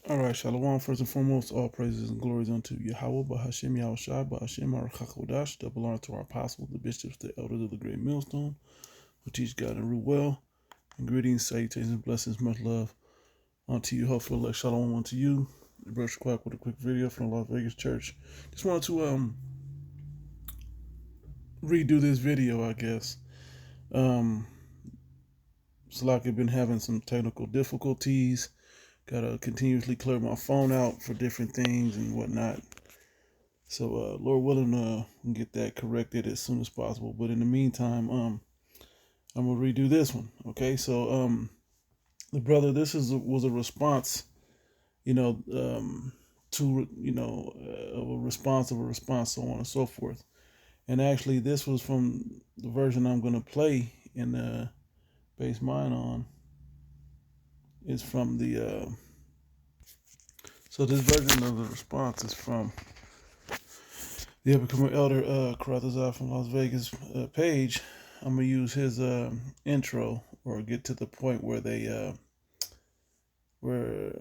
All right, Shalom. First and foremost, all praises and glories unto Yahweh, Bahashem Yahushai, Bahashem Arachakodash, that belong to our apostles, the bishops, the elders of the great millstone, who teach God and rule well. And greetings, salutations, and blessings, much love unto you. Hopefully, like Shalom unto you. Brush Quack with a quick video from the Las Vegas church. Just wanted to redo this video, I guess. It's like I've been having some technical difficulties. Gotta continuously clear my phone out for different things and whatnot. So, Lord willing, get that corrected as soon as possible. But in the meantime, I'm gonna redo this one. Okay, so the brother, this was a response, to a response, so on and so forth. And actually, this was from the version I'm gonna play and base mine on. Is from the so this version of the response is from the Uppercoming Elder Karatazar from Las Vegas page. I'm gonna use his intro or get to the point where where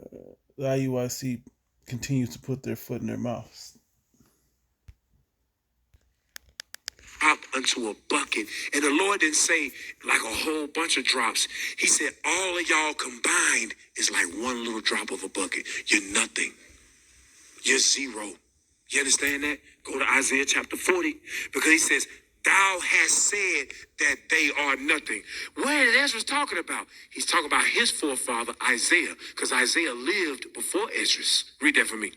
the IUIC continues to put their foot in their mouths. Up unto a bucket, and the Lord didn't say like a whole bunch of drops. He said all of y'all combined is like one little drop of a bucket. You're nothing. You're zero. You understand that? Go to Isaiah chapter 40, because he says, thou hast said that they are nothing. What is Ezra talking about? He's talking about his forefather Isaiah, because Isaiah lived before Ezra. Read that for me.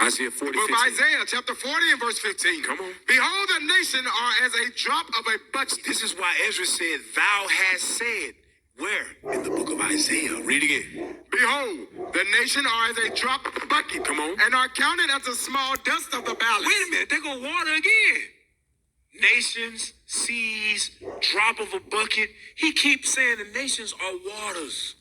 Isaiah 40, Book of Isaiah chapter 40 and verse 15. Come on. Behold, the nation are as a drop of a bucket. This is why Ezra said, thou hast said. Where? In the book of Isaiah. Read again. Behold, the nation are as a drop of a bucket. Come on. And are counted as a small dust of the balance. Wait a minute, they're going to water again. Nations, seas, drop of a bucket. He keeps saying the nations are waters.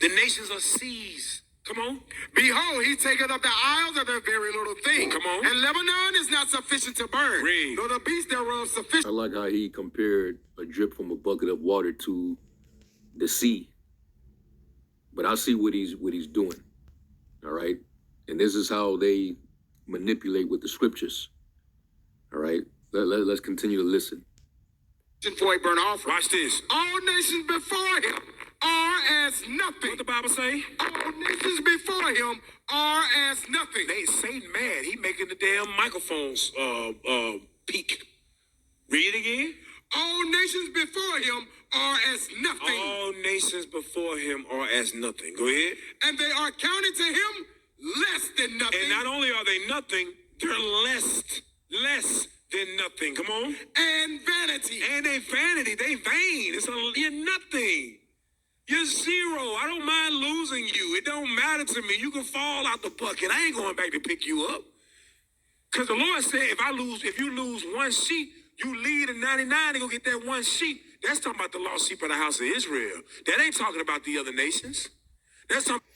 The nations are seas. Come on. Behold, he taketh up the isles of a very little thing. Come on. And Lebanon is not sufficient to burn. Read. Nor the beast thereof sufficient. I like how he compared a drip from a bucket of water to the sea. But I see what he's doing. All right. And this is how they manipulate with the scriptures. All right. Let's continue to listen. For a burnt offering. Watch this. All nations before him are as nothing. What the Bible say? All nations before him are as nothing. Satan mad. He making the damn microphones peak. Read it again. All nations before him are as nothing. All nations before him are as nothing. Go ahead. And they are counted to him less than nothing. And not only are they nothing, they're less than nothing. Come on. And vanity. And they vanity. They vain. You're nothing. You're zero. I don't mind losing you. It don't matter to me. You can fall out the bucket. I ain't going back to pick you up. Because the Lord said, if you lose one sheep, you lead the 99 to go get that one sheep. That's talking about the lost sheep of the house of Israel. That ain't talking about the other nations. That's talking.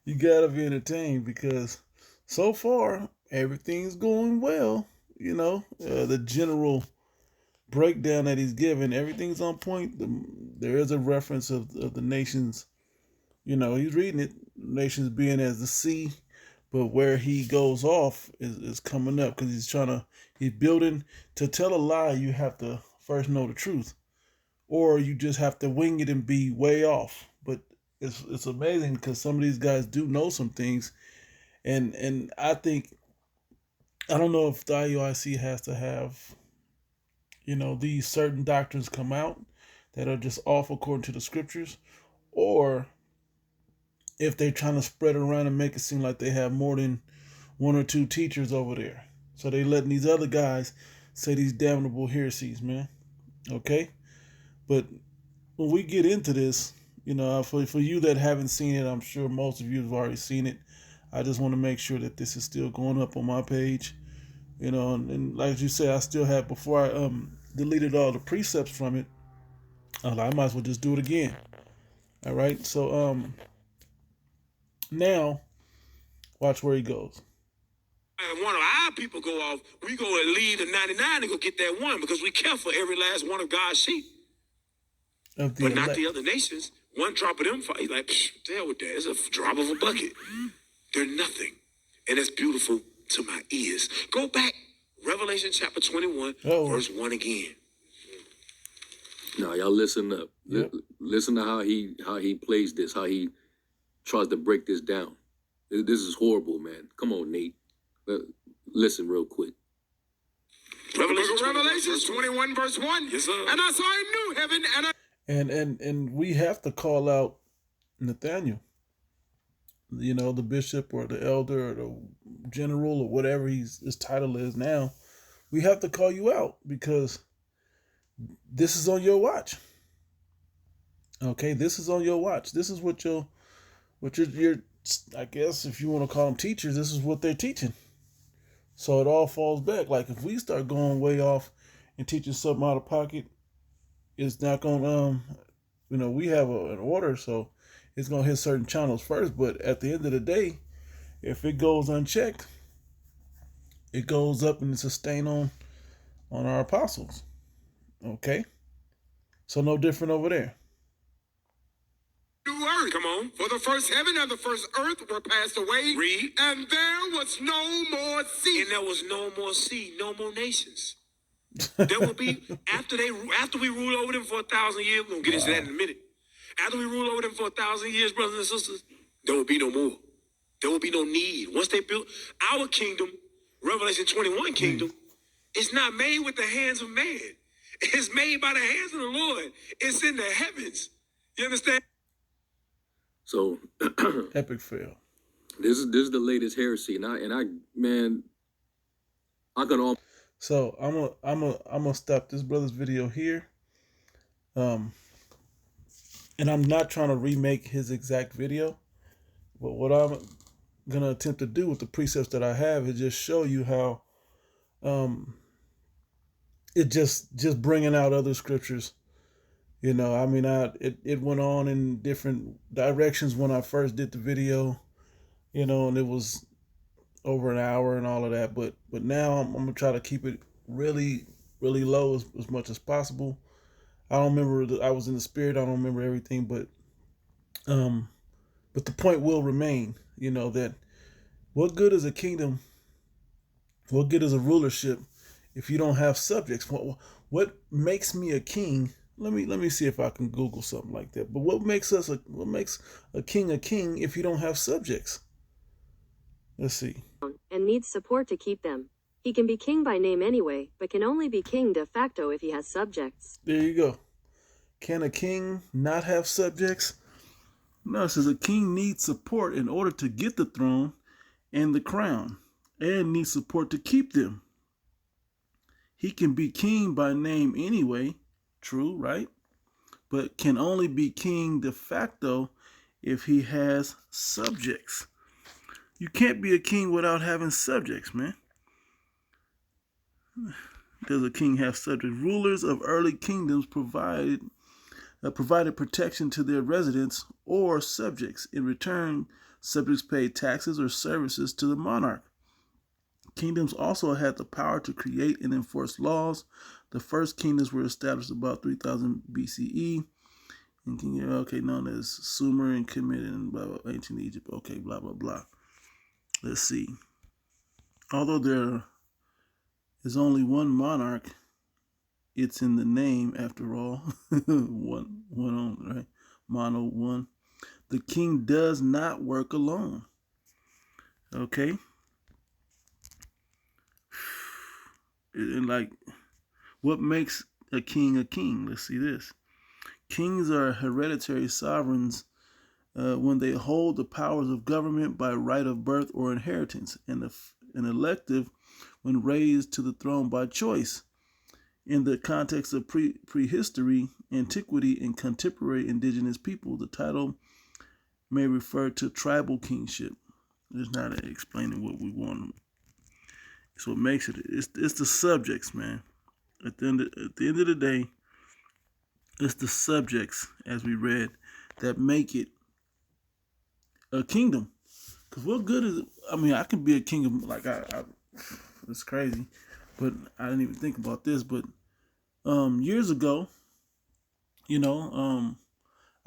You gotta be entertained because so far everything's going well. The general breakdown that he's given, everything's on point. There is a reference of the nations. He's reading it, nations being as the sea, but where he goes off is coming up because he's building. To tell a lie, you have to first know the truth, or you just have to wing it and be way off. But it's amazing because some of these guys do know some things, and I don't know if the IUIC has to have, these certain doctrines come out that are just off according to the scriptures, or if they're trying to spread it around and make it seem like they have more than one or two teachers over there. So they letting these other guys say these damnable heresies, man. Okay? But when we get into this, for you that haven't seen it, I'm sure most of you have already seen it. I just want to make sure that this is still going up on my page. And like you said, I still have, before I deleted all the precepts from it, I might as well just do it again. All right? So, now, watch where he goes. One of our people go off, we go and leave the 99 and go get that one because we care for every last one of God's sheep. But not the other nations. One drop of them, he's like, hell with that. It's a drop of a bucket. They're nothing. And that's beautiful to my ears. Go back, Revelation chapter 21, verse 1 again. Now y'all listen up. Yep. Listen to how he plays this, how he tries to break this down. This is horrible, man. Come on, Nate. Listen real quick. Revelation 21, verse 1. Yes, sir. And I saw a new heaven and a And we have to call out Nathaniel, you know, the bishop or the elder or the general or whatever his title is now. We have to call you out because this is on your watch. Okay, this is on your watch. This is what your I guess if you want to call them teachers, this is what they're teaching. So it all falls back. Like if we start going way off and teaching something out of pocket, it's not going to, we have an order, so it's going to hit certain channels first. But at the end of the day, if it goes unchecked, it goes up and it's a stain on our apostles. Okay? So no different over there. new earth. Come on. For the first heaven and the first earth were passed away. Read. And there was no more sea. And there was no more sea, no more nations. There will be after we rule over them for 1,000 years. We're gonna get into that in a minute. After we rule over them for 1,000 years, brothers and sisters, there will be no more. There will be no need. Once they build our kingdom, Revelation 21 kingdom, it's not made with the hands of man. It's made by the hands of the Lord. It's in the heavens. You understand? So Epic fail. this is the latest heresy, and I can all. So I'm gonna stop this brother's video here. And I'm not trying to remake his exact video, but what I'm gonna attempt to do with the precepts that I have is just show you how it just bringing out other scriptures. You know, I mean, it went on in different directions when I first did the video, you know, and it was over an hour and all of that. But now I'm gonna try to keep it really, really low as much as possible. I don't remember. I was in the spirit. I don't remember everything, but the point will remain. You know that what good is a kingdom? What good is a rulership if you don't have subjects? What makes me a king? Let me see if I can Google something like that. But what makes a king if you don't have subjects? Let's see. And needs support to keep them. He can be king by name anyway, but can only be king de facto if he has subjects. There you go. Can a king not have subjects? No, it says a king needs support in order to get the throne and the crown, and needs support to keep them. He can be king by name anyway, true, right? But can only be king de facto if he has subjects. You can't be a king without having subjects, man. Does a king have subjects? Rulers of early kingdoms provided protection to their residents or subjects. In return, subjects paid taxes or services to the monarch. Kingdoms also had the power to create and enforce laws. The first kingdoms were established about 3000 BCE. Known as Sumer and Kemet and blah, blah, ancient Egypt. Okay, blah, blah, blah. Let's see. Although there is only one monarch, it's in the name after all. one on, right? Mono one. The king does not work alone. Okay? And like, what makes a king a king? Let's see this. Kings are hereditary sovereigns when they hold the powers of government by right of birth or inheritance, and an elective when raised to the throne by choice. In the context of prehistory, antiquity, and contemporary indigenous people, the title may refer to tribal kingship. It's not explaining what we want. It's what makes it. It's the subjects, man. At the end of the day, it's the subjects, as we read, that make it a kingdom. Because what good is it? I mean, I can be a kingdom, like it's crazy, but I didn't even think about this. But years ago,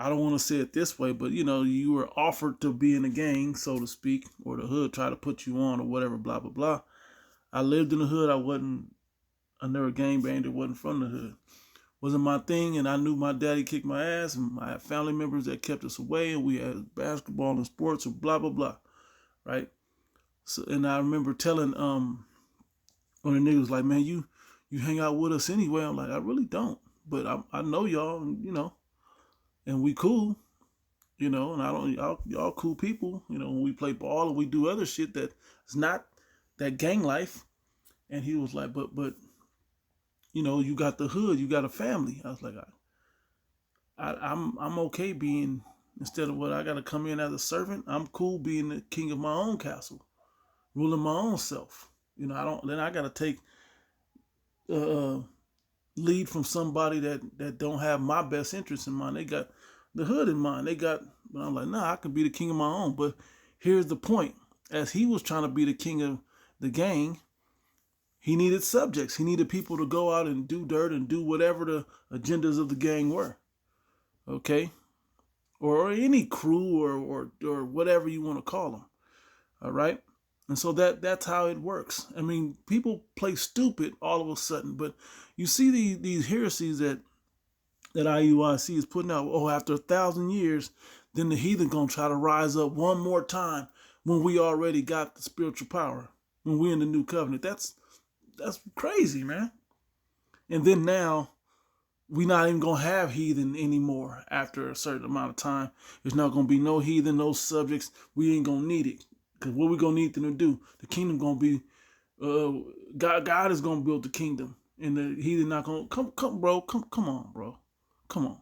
I don't want to say it this way, but you were offered to be in a gang, so to speak, or the hood try to put you on or whatever, blah, blah, blah. I lived in the hood. I never gangbanged. It wasn't from the hood. Wasn't my thing, and I knew my daddy kicked my ass, and I had family members that kept us away, and we had basketball and sports and blah, blah, blah, right? So, and I remember telling one of the niggas like, man, you hang out with us anyway. I'm like, I really don't, but I know y'all, and we cool, and I don't, y'all cool people, when we play ball and we do other shit that is not that gang life. And he was like, but you got the hood, you got a family. I was like, I'm okay being, instead of what I got to come in as a servant, I'm cool being the king of my own castle, ruling my own self. Then I got to take lead from somebody that don't have my best interest in mind. They got the hood in mind. But I'm like, nah, I could be the king of my own. But here's the point. As he was trying to be the king of the gang, he needed subjects. He needed people to go out and do dirt and do whatever the agendas of the gang were. Okay? Or any crew or whatever you want to call them. All right? And so that's how it works. I mean, people play stupid all of a sudden, but you see these heresies that IUIC is putting out. Oh, after 1,000 years, then the heathen gonna try to rise up one more time when we already got the spiritual power, when we're in the new covenant. That's crazy, man. And then now we're not even gonna have heathen anymore after a certain amount of time. There's not gonna be no heathen, no subjects. We ain't gonna need it. Because what we gonna need them to do? The kingdom gonna be God is gonna build the kingdom. And the heathen not gonna come bro. Come on, bro. Come on.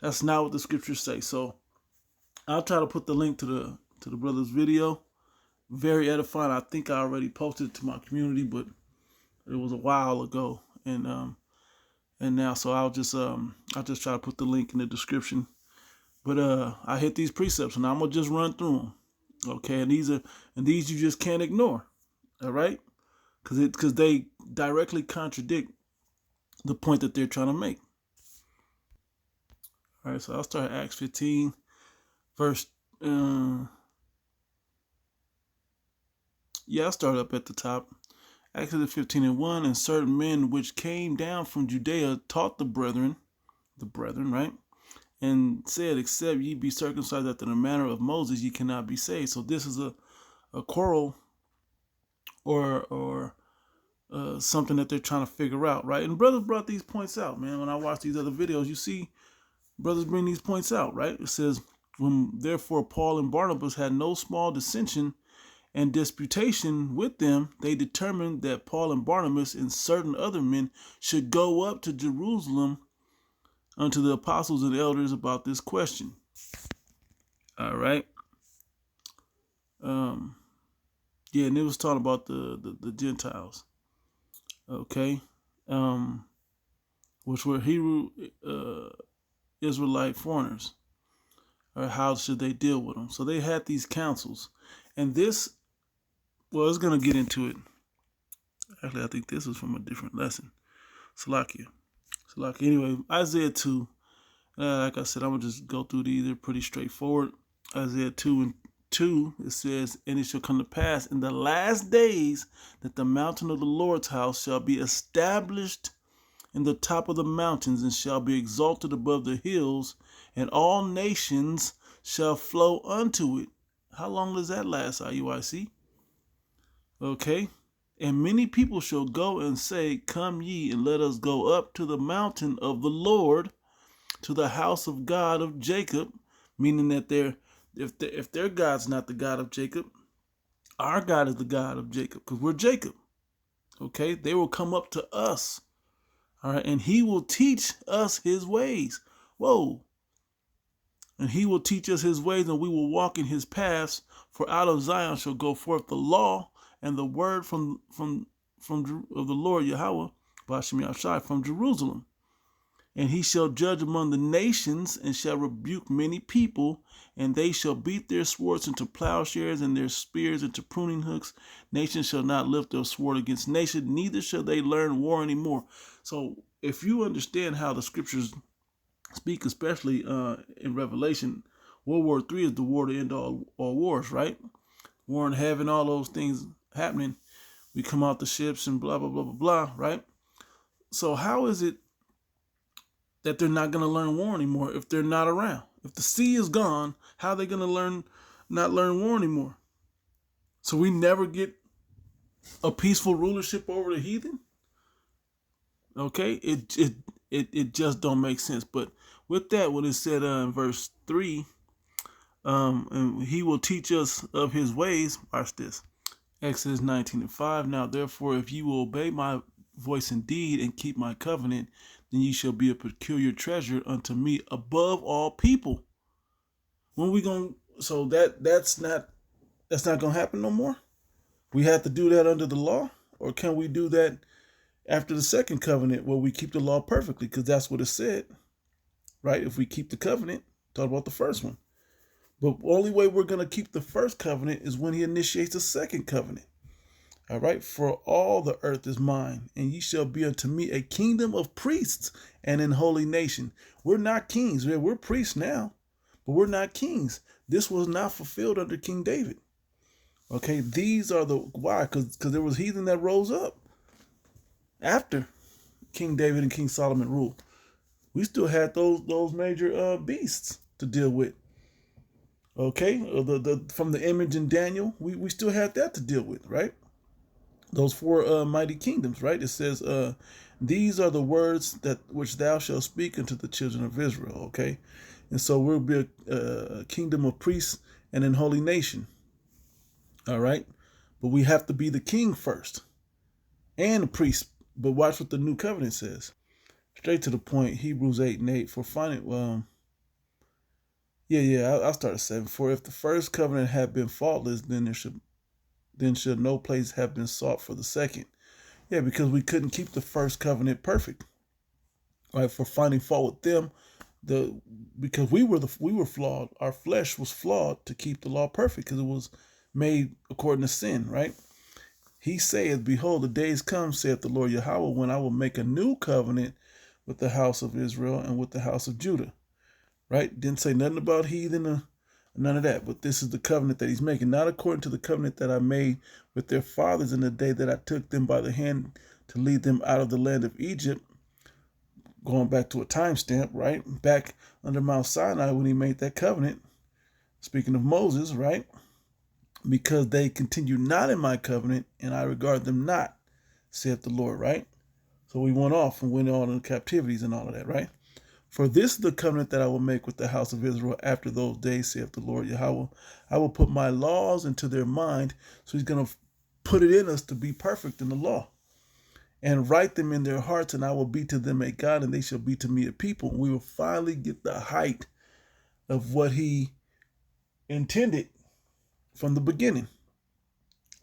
That's not what the scriptures say. So I'll try to put the link to the brother's video. Very edifying. I think I already posted it to my community, but it was a while ago. And now so I'll just try to put the link in the description. But I hit these precepts and I'm gonna just run through them. Okay, and these you just can't ignore. All right? Because they directly contradict the point that they're trying to make. All right, so I'll start at Acts 15, verse. I'll start up at the top. Acts 15:1, and certain men which came down from Judea taught the brethren, right? And said, except ye be circumcised after the manner of Moses, ye cannot be saved. So this is a quarrel or something that they're trying to figure out, right? And brothers brought these points out, man. When I watch these other videos, you see brothers bring these points out, right? It says, when therefore Paul and Barnabas had no small dissension and disputation with them, they determined that Paul and Barnabas and certain other men should go up to Jerusalem unto the apostles and elders about this question. All right. Yeah, and it was talking about the Gentiles. Okay. Which were Hebrew Israelite foreigners. Or how should they deal with them? So they had these councils. And this, well, it's going to get into it. Actually, I think this was from a different lesson. Salakia. Anyway, Isaiah 2. Like I said, I'm going to just go through these. They're pretty straightforward. Isaiah 2:2, it says, and it shall come to pass in the last days that the mountain of the Lord's house shall be established in the top of the mountains and shall be exalted above the hills, and all nations shall flow unto it. How long does that last, IUIC? Okay. And many people shall go and say, come ye, and let us go up to the mountain of the Lord, to the house of God of Jacob, meaning that if their God's not the God of Jacob, our God is the God of Jacob, because we're Jacob. Okay? They will come up to us. All right? And he will teach us his ways. Whoa. And he will teach us his ways, and we will walk in his paths. For out of Zion shall go forth the law and the word from of the Lord Yahweh, Bashim Yashai, from Jerusalem. And he shall judge among the nations, and shall rebuke many people, and they shall beat their swords into plowshares, and their spears into pruning hooks. Nation shall not lift their sword against nation, neither shall they learn war anymore. So if you understand how the scriptures speak, especially in Revelation. World War III is the war to end all wars, right? War in heaven, all those things happening. We come out the ships and blah, blah, blah, blah, blah, right? So how is it that they're not going to learn war anymore if they're not around? If the sea is gone, how are they going to not learn war anymore? So we never get a peaceful rulership over the heathen? Okay, it just don't make sense. But with that, what it said in verse 3, and he will teach us of his ways. Watch this. Exodus 19:5. Now therefore, if you will obey my voice indeed and keep my covenant, then ye shall be a peculiar treasure unto me above all people. When we going so that's not gonna happen no more? We have to do that under the law? Or can we do that after the second covenant where we keep the law perfectly? Because that's what it said, right? If we keep the covenant, talk about the first one. But the only way we're going to keep the first covenant is when he initiates the second covenant. All right. For all the earth is mine, and ye shall be unto me a kingdom of priests and an holy nation. We're not kings. We're priests now, but we're not kings. This was not fulfilled under King David. Okay. These are why? Because there was heathen that rose up after King David and King Solomon ruled. We still had those major beasts to deal with. Okay, from the image in Daniel, we still have that to deal with, right? Those four mighty kingdoms, right? It says, these are the words that which thou shalt speak unto the children of Israel, okay? And so we'll be a kingdom of priests and an holy nation, all right? But we have to be the king first and a priest. But watch what the new covenant says. Straight to the point, Hebrews 8:8, for finding, I'll start at 7. For if the first covenant had been faultless, then should no place have been sought for the second. Yeah, because we couldn't keep the first covenant perfect, right? For finding fault with them, because we were flawed. Our flesh was flawed to keep the law perfect because it was made according to sin, right? He saith, behold, the days come, saith the Lord Yahweh, when I will make a new covenant with the house of Israel and with the house of Judah. Right? Didn't say nothing about heathen or none of that. But this is the covenant that he's making, not according to the covenant that I made with their fathers in the day that I took them by the hand to lead them out of the land of Egypt. Going back to a timestamp, right? Back under Mount Sinai when he made that covenant. Speaking of Moses, right? Because they continue not in my covenant, and I regard them not, saith the Lord, right? So we went off and went on in captivities and all of that, right? For this is the covenant that I will make with the house of Israel after those days, saith the Lord Yahweh. I will put my laws into their mind. So he's going to put it in us to be perfect in the law. And write them in their hearts, and I will be to them a God, and they shall be to me a people. And we will finally get the height of what he intended from the beginning.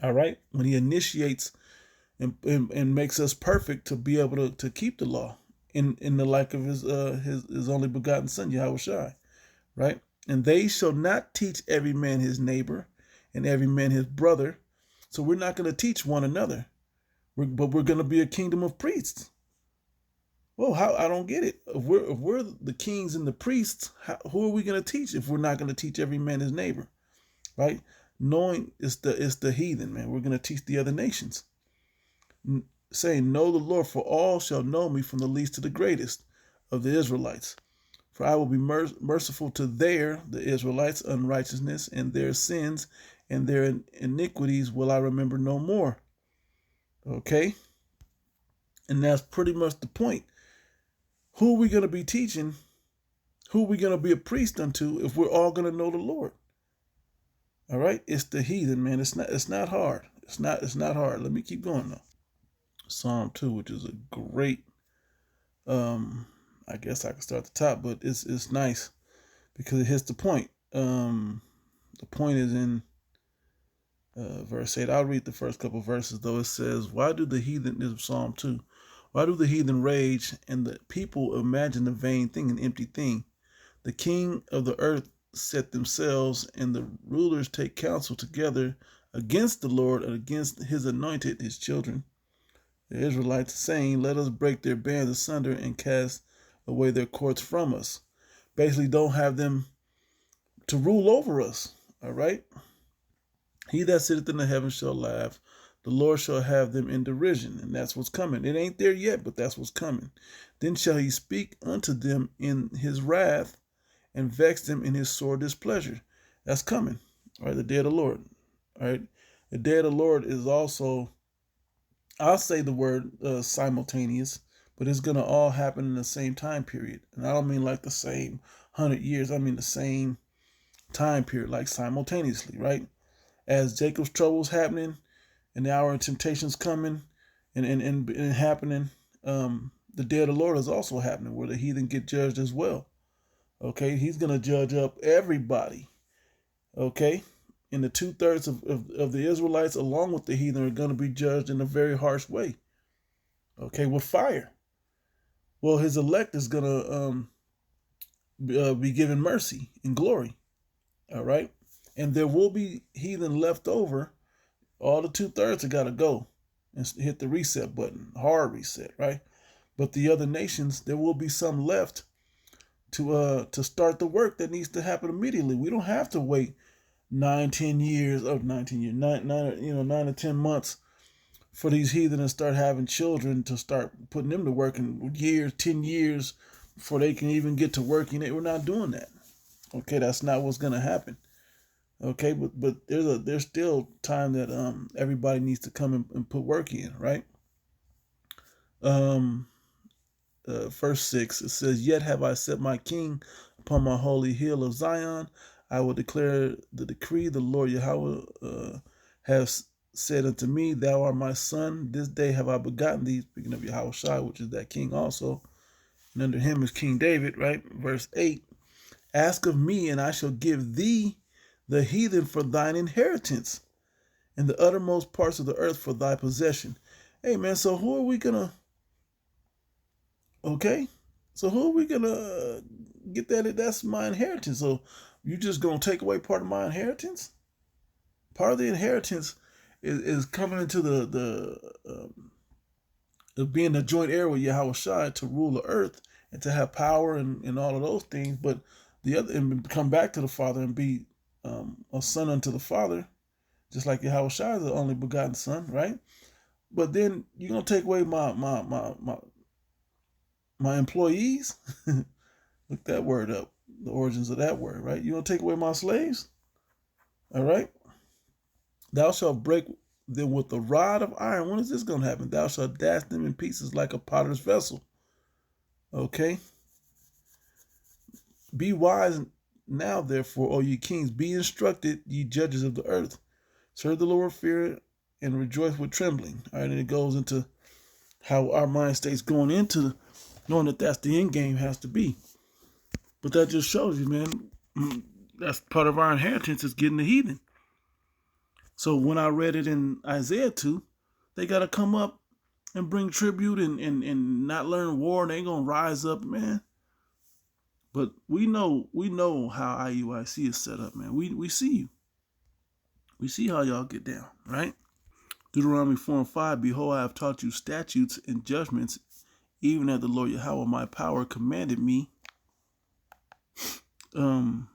All right? When he initiates and makes us perfect to be able to keep the law. In the like of his only begotten son, Yahushua, right? And they shall not teach every man his neighbor and every man his brother. So we're not going to teach one another, but we're going to be a kingdom of priests. Well, how? I don't get it. If we're the kings and the priests, who are we going to teach if we're not going to teach every man his neighbor, right? Knowing it's the heathen, man. We're going to teach the other nations. Saying, know the Lord, for all shall know me from the least to the greatest of the Israelites. For I will be merciful to the Israelites' unrighteousness, and their sins and their iniquities will I remember no more. Okay? And that's pretty much the point. Who are we going to be teaching? Who are we going to be a priest unto if we're all going to know the Lord? All right? It's the heathen, man. It's not hard. It's not hard. Let me keep going though. Psalm 2, which is a great, I guess I can start at the top, but it's nice because it hits the point. The point is in verse 8. I'll read the first couple verses though. It says, why do the heathen, this is Psalm 2, why do the heathen rage and the people imagine a vain thing, an empty thing? The king of the earth set themselves, and the rulers take counsel together against the Lord and against his anointed, his children. The Israelites saying, let us break their bands asunder and cast away their courts from us. Basically, don't have them to rule over us. All right. He that sitteth in the heavens shall laugh. The Lord shall have them in derision. And that's what's coming. It ain't there yet, but that's what's coming. Then shall he speak unto them in his wrath and vex them in his sore displeasure. That's coming. All right. The day of the Lord. All right. The day of the Lord is also, I'll say the word simultaneous, but it's going to all happen in the same time period. And I don't mean like the same 100 years. I mean the same time period, like simultaneously, right? As Jacob's troubles happening and the hour of temptations coming and happening, the day of the Lord is also happening where the heathen get judged as well. Okay, he's going to judge up everybody. Okay, and the 2/3 of the Israelites along with the heathen are going to be judged in a very harsh way. Okay, with fire. Well, his elect is going to be given mercy and glory. All right. And there will be heathen left over. All the 2/3 have got to go and hit the reset button, hard reset, right? But the other nations, there will be some left to start the work that needs to happen immediately. We don't have to wait 9 to 10 months for these heathen to start having children, to start putting them to work in years, 10 years before they can even get to working. We're not doing that. Okay, that's not what's going to happen. Okay, but there's still time that everybody needs to come and put work in, right? Verse 6, it says, "Yet have I set my king upon my holy hill of Zion. I will declare the decree. The Lord Yahweh has said unto me, Thou art my son. This day have I begotten thee." Speaking of Yahweh Shai, which is that king also. And under him is King David, right? Verse 8, "Ask of me, and I shall give thee the heathen for thine inheritance, and the uttermost parts of the earth for thy possession." Hey, man, so who are we going to... Okay, so who are we going to get that? That's my inheritance. So you just going to take away part of my inheritance? Part of the inheritance is coming into of being a joint heir with Yahweh Shai to rule the earth and to have power and all of those things. But the other, and come back to the Father and be a son unto the Father, just like Yahweh Shai is the only begotten son, right? But then you're going to take away my employees. Look that word up, the origins of that word, right? You're going to take away my slaves. All right. "Thou shalt break them with a rod of iron." When is this going to happen? "Thou shalt dash them in pieces like a potter's vessel." Okay. "Be wise now, therefore, O ye kings. Be instructed, ye judges of the earth. Serve the Lord with fear and rejoice with trembling." All right. And it goes into how our mind states going into knowing that that's the end game has to be. But that just shows you, man, that's part of our inheritance is getting the heathen. So when I read it in Isaiah 2, they got to come up and bring tribute and not learn war, and they going to rise up, man. But we know how IUIC is set up, man. We see you. We see how y'all get down, right? Deuteronomy 4:5, "Behold, I have taught you statutes and judgments, even as the Lord Yahweh my power commanded me, that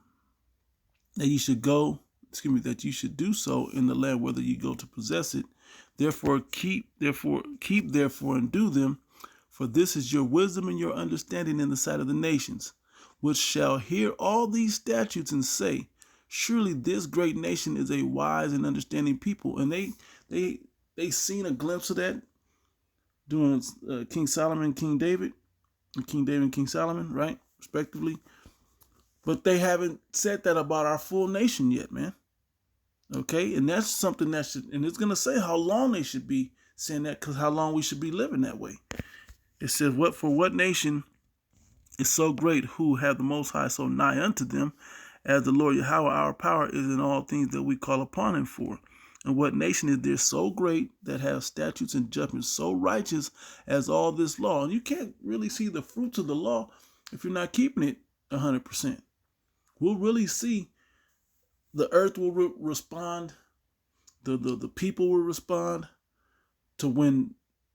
you should do so in the land whither you go to possess it. Therefore keep and do them, for this is your wisdom and your understanding in the sight of the nations, which shall hear all these statutes and say, Surely this great nation is a wise and understanding people." And they seen a glimpse of that during King Solomon and King David, and King Solomon, right, respectively. But they haven't said that about our full nation yet, man. Okay, and that's something that should, and it's gonna say how long they should be saying that, because how long we should be living that way. It says, what nation is so great, who have the Most High so nigh unto them, as the Lord Yahweh our power is in all things that we call upon him for? And what nation is there so great that has statutes and judgments so righteous as all this law? And you can't really see the fruits of the law if you're not keeping it 100%. We'll really see the earth will respond, the people will respond to when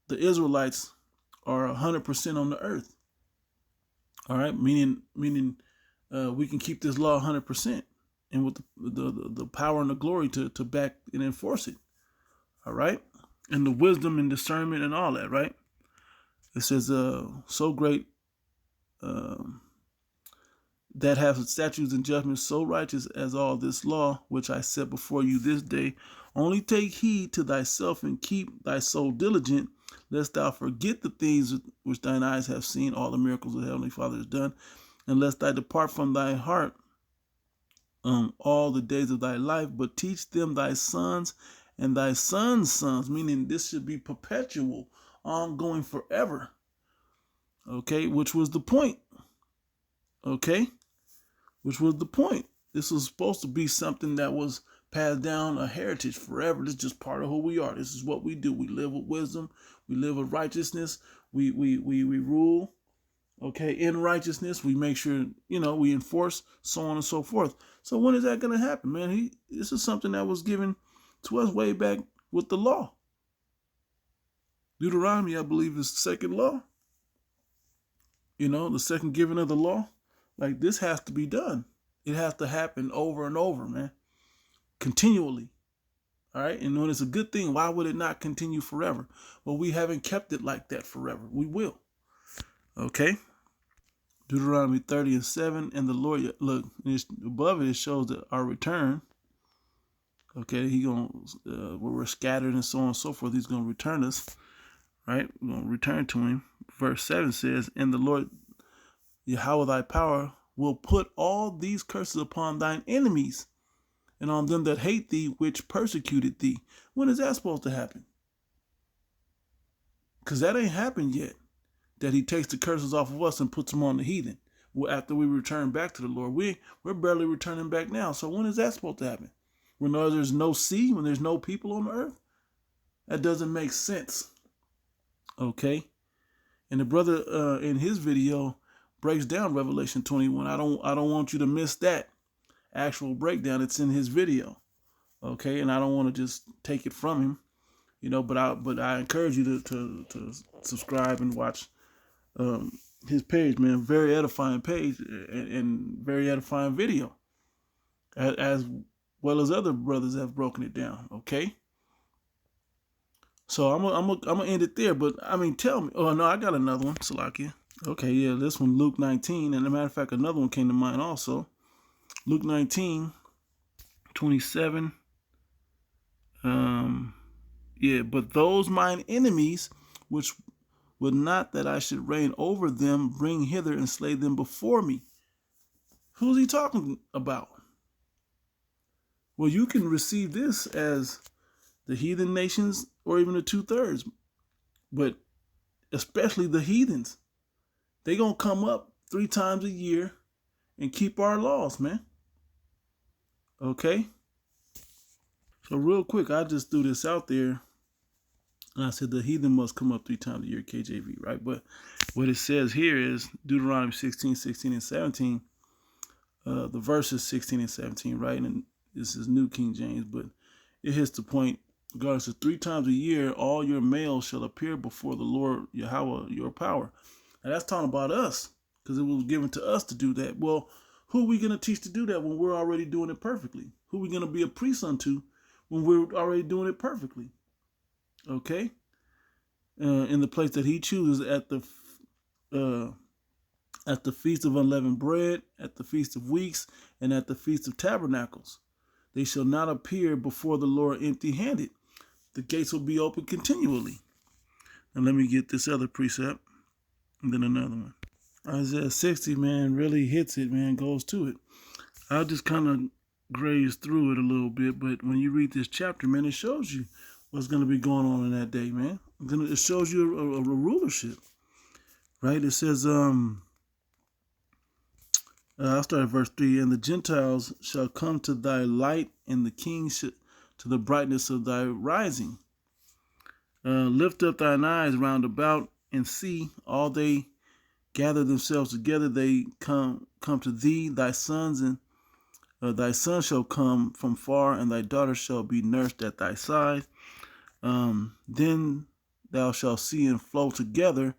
the Israelites are 100% on the earth. All right, meaning we can keep this law 100%, and with the power and the glory to back and enforce it. All right, and the wisdom and discernment and all that. Right. It says, so great. That have statutes and judgments so righteous as all this law, which I set before you this day. Only take heed to thyself and keep thy soul diligent, lest thou forget the things which thine eyes have seen, all the miracles the Heavenly Father has done, and lest thou depart from thy heart all the days of thy life, but teach them thy sons and thy sons' sons, meaning this should be perpetual, ongoing forever. Okay, which was the point. Okay, which was the point. This was supposed to be something that was passed down, a heritage forever. This is just part of who we are. This is what we do. We live with wisdom. We live with righteousness. We rule, okay, in righteousness. We make sure, we enforce, so on and so forth. So when is that going to happen, man? This is something that was given to us way back with the law. Deuteronomy, I believe, is the second law. The second giving of the law. Like, this has to be done. It has to happen over and over, man. Continually. All right? And when it's a good thing, why would it not continue forever? Well, we haven't kept it like that forever. We will. Okay? Deuteronomy 30:7. And the Lord, look, above it shows that our return. Okay? Where we're scattered and so on and so forth, he's going to return us. Right? We're going to return to him. Verse 7 says, and the Lord Yahweh thy power will put all these curses upon thine enemies and on them that hate thee, which persecuted thee. When is that supposed to happen? Because that ain't happened yet, that he takes the curses off of us and puts them on the heathen. Well, after we return back to the Lord, we're barely returning back now. So when is that supposed to happen? When there's no sea, when there's no people on the earth? That doesn't make sense. Okay? And the brother in his video breaks down Revelation 21. I don't want you to miss that actual breakdown. It's in his video. Okay, and I don't want to just take it from him, but I encourage you to subscribe and watch his page, man. Very edifying page and very edifying video, as well as other brothers have broken it down. Okay. So I'm gonna end it there, but tell me. Oh no, I got another one, Salakia. Okay, yeah, this one, Luke 19, and as a matter of fact, another one came to mind also. Luke 19:27. But those mine enemies, which would not that I should reign over them, bring hither and slay them before me. Who's he talking about? Well, you can receive this as the heathen nations or even the 2/3, but especially the heathens. They gonna come up 3 times a year and keep our laws, man. Okay? So real quick, I just threw this out there. And I said the heathen must come up 3 times a year, KJV, right? But what it says here is Deuteronomy 16, and 17. The verses 16 and 17, right? And this is New King James, but it hits the point. God says 3 times a year, all your males shall appear before the Lord Yahweh, your power. And that's talking about us, because it was given to us to do that. Well, who are we going to teach to do that when we're already doing it perfectly? Who are we going to be a priest unto when we're already doing it perfectly? Okay? In the place that he chooses at the Feast of Unleavened Bread, at the Feast of Weeks, and at the Feast of Tabernacles. They shall not appear before the Lord empty-handed. The gates will be open continually. And let me get this other precept. And then another one. Isaiah 60, man, really hits it, man, goes to it. I'll just kind of graze through it a little bit, but when you read this chapter, man, it shows you what's going to be going on in that day, man. It shows you a rulership, right? It says, I'll start at verse 3. And the Gentiles shall come to thy light, and the kings to the brightness of thy rising. Lift up thine eyes round about, and see, all they gather themselves together, they come to thee, thy sons, and thy sons shall come from far, and thy daughters shall be nursed at thy side. Then thou shalt see and flow together,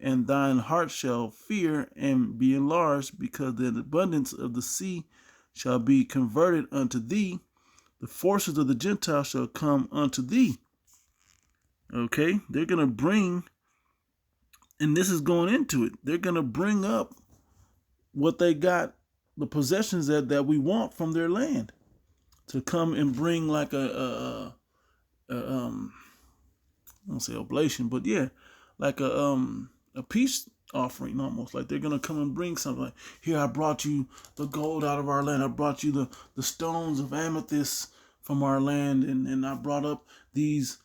and thine heart shall fear and be enlarged, because the abundance of the sea shall be converted unto thee. The forces of the Gentiles shall come unto thee. Okay, they're going to bring, and this is going into it, they're going to bring up what they got, the possessions that we want from their land, to come and bring like I don't say oblation, but yeah, like a peace offering almost. Like they're gonna come and bring something. Like, here, I brought you the gold out of our land. I brought you the stones of amethyst from our land, and I brought up these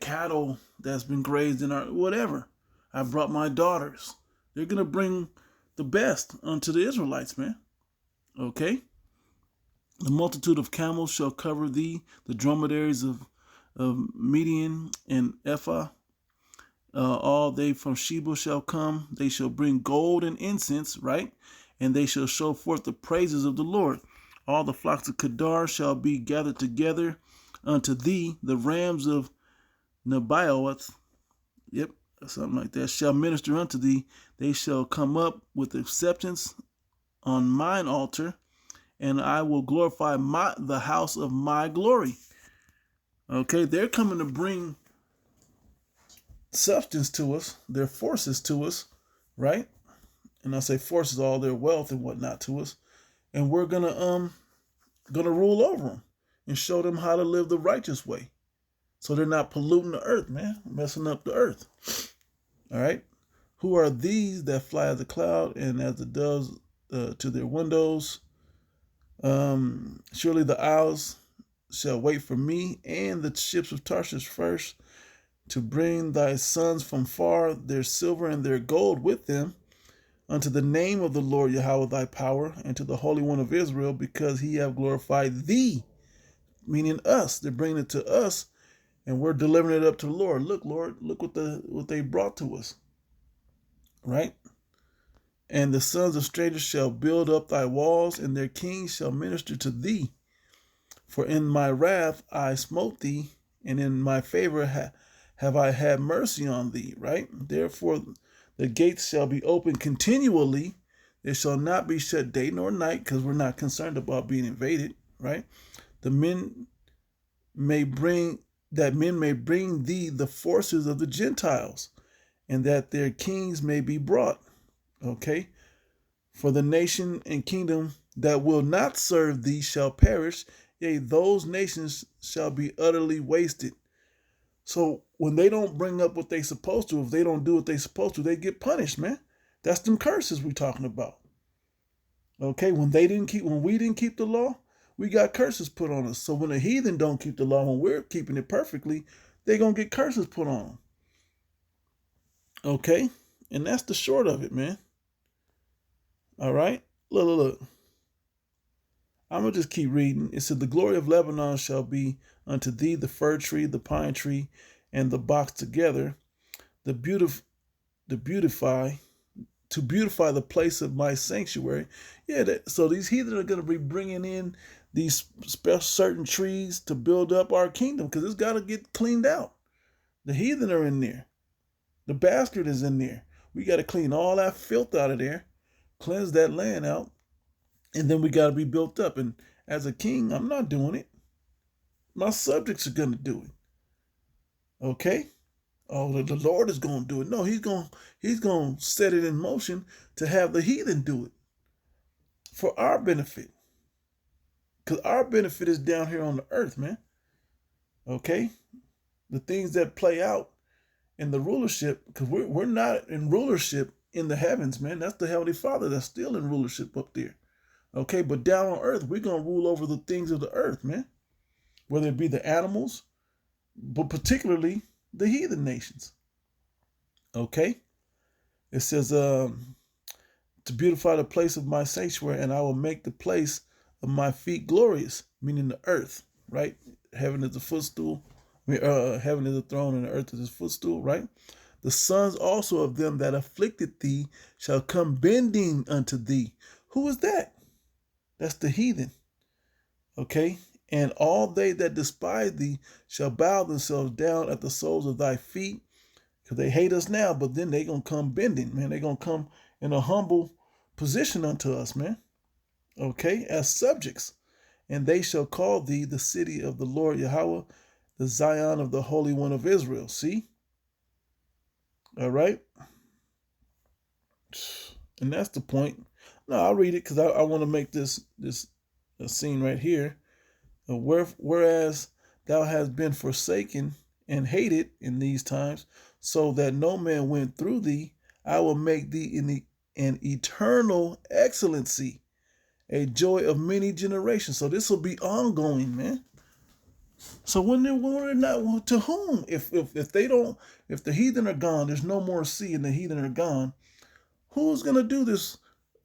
cattle that's been grazed in our whatever. I brought my daughters. They're gonna bring the best unto the Israelites, man. Okay? The multitude of camels shall cover thee, the dromedaries of Median and Ephah. All they from Sheba shall come. They shall bring gold and incense, right? And they shall show forth the praises of the Lord. All the flocks of Kedar shall be gathered together unto thee. The rams of Nebaioth, yep, something like that, shall minister unto thee. They shall come up with acceptance on mine altar, and I will glorify the house of my glory. Okay, they're coming to bring substance to us, their forces to us, right? And I say forces, all their wealth and whatnot to us, and we're gonna rule over them and show them how to live the righteous way, so they're not polluting the earth, man, messing up the earth. All right. Who are these that fly as a cloud and as the doves to their windows? Surely the isles shall wait for me, and the ships of Tarshish first, to bring thy sons from far, their silver and their gold with them, unto the name of the Lord Yahweh thy power, and to the Holy One of Israel, because he have glorified thee, meaning us. They're bringing it to us, and we're delivering it up to the Lord. Look, Lord, look what they brought to us. Right? And the sons of strangers shall build up thy walls, and their kings shall minister to thee. For in my wrath I smote thee, and in my favor have I had mercy on thee. Right? Therefore the gates shall be open continually. They shall not be shut day nor night, because we're not concerned about being invaded. Right? Men may bring thee the forces of the Gentiles, and that their kings may be brought. Okay? For the nation and kingdom that will not serve thee shall perish, yea, those nations shall be utterly wasted. So when they don't bring up what they supposed to, if they don't do what they supposed to, they get punished, man. That's them curses we talking about. Okay? When we didn't keep the law, we got curses put on us. So when the heathen don't keep the law, when we're keeping it perfectly, they're going to get curses put on them. Okay? And that's the short of it, man. All right? Look. I'm going to just keep reading. It said, the glory of Lebanon shall be unto thee, the fir tree, the pine tree, and the box together, to beautify the place of my sanctuary. Yeah, so these heathen are going to be bringing in these certain trees to build up our kingdom, because it's got to get cleaned out. The heathen are in there. The bastard is in there. We got to clean all that filth out of there, cleanse that land out, and then we got to be built up. And as a king, I'm not doing it. My subjects are going to do it. Okay? Oh, the Lord is going to do it. No, he's going to set it in motion to have the heathen do it for our benefit. Because our benefit is down here on the earth, man. Okay? The things that play out in the rulership, because we're not in rulership in the heavens, man. That's the Heavenly Father that's still in rulership up there. Okay? But down on earth, we're going to rule over the things of the earth, man. Whether it be the animals, but particularly the heathen nations. Okay? It says, to beautify the place of my sanctuary, and I will make the place of my feet glorious, meaning the earth, right? Heaven is the footstool. Heaven is the throne, and the earth is his footstool, right? The sons also of them that afflicted thee shall come bending unto thee. Who is that? That's the heathen. Okay? And all they that despise thee shall bow themselves down at the soles of thy feet. Because they hate us now, but then they going to come bending, man. They going to come in a humble position unto us, man. Okay, as subjects. And they shall call thee the city of the Lord Yahweh, the Zion of the Holy One of Israel. See? All right. And that's the point. No, I'll read it because I want to make this scene right here. Whereas thou hast been forsaken and hated in these times, so that no man went through thee, I will make thee in an eternal excellency, a joy of many generations. So this will be ongoing, man. So when they're not, to whom? If the heathen are gone, there's no more sea and the heathen are gone, who's gonna do this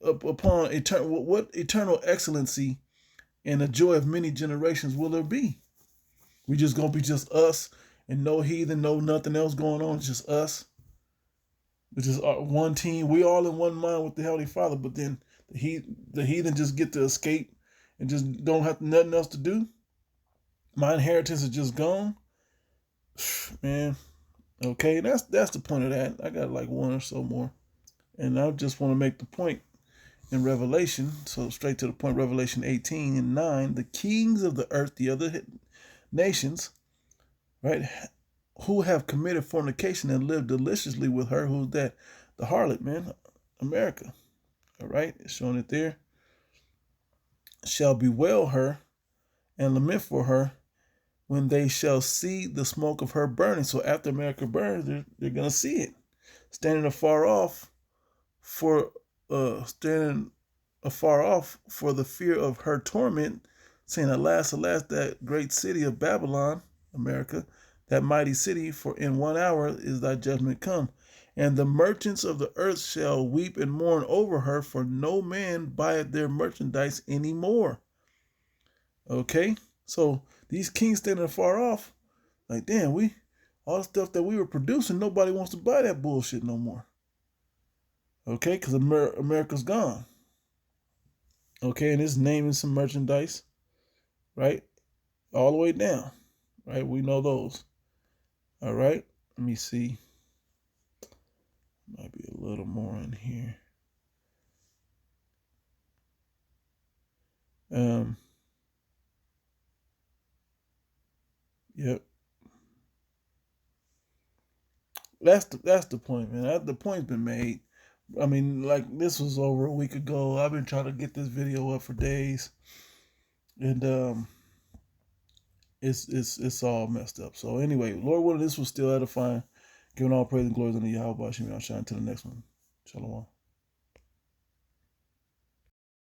upon eternal? What eternal excellency and the joy of many generations will there be? We just gonna be just us and no heathen, no nothing else going on. It's just us. It's just one team. We all in one mind with the Heavenly Father. But then the heathen just get to escape and just don't have nothing else to do. My inheritance is just gone. Man, okay, that's the point of that. I got like one or so more. And I just want to make the point in Revelation, so straight to the point, Revelation 18 and 9, the kings of the earth, the other nations, right, who have committed fornication and lived deliciously with her, who's that? The harlot, man, America. All right, it's showing it there. Shall bewail her and lament for her when they shall see the smoke of her burning. So after America burns, they're going to see it. Standing afar off for the fear of her torment, saying, alas, alas, that great city of Babylon, America, that mighty city, for in 1 hour is thy judgment come. And the merchants of the earth shall weep and mourn over her, for no man buyeth their merchandise any more. Okay, so these kings standing afar off, like, damn, all the stuff that we were producing, nobody wants to buy that bullshit no more. Okay, because America's gone. Okay, and it's naming some merchandise, right? All the way down, right? We know those. All right, let me see. Might be a little more in here. Yep. That's the point, man. The point's been made. I mean, like, this was over a week ago. I've been trying to get this video up for days, and it's all messed up. So anyway, Lord willing, this was still edifying. Giving all praise and glory unto Yahweh. Shine to the next one. Shalom.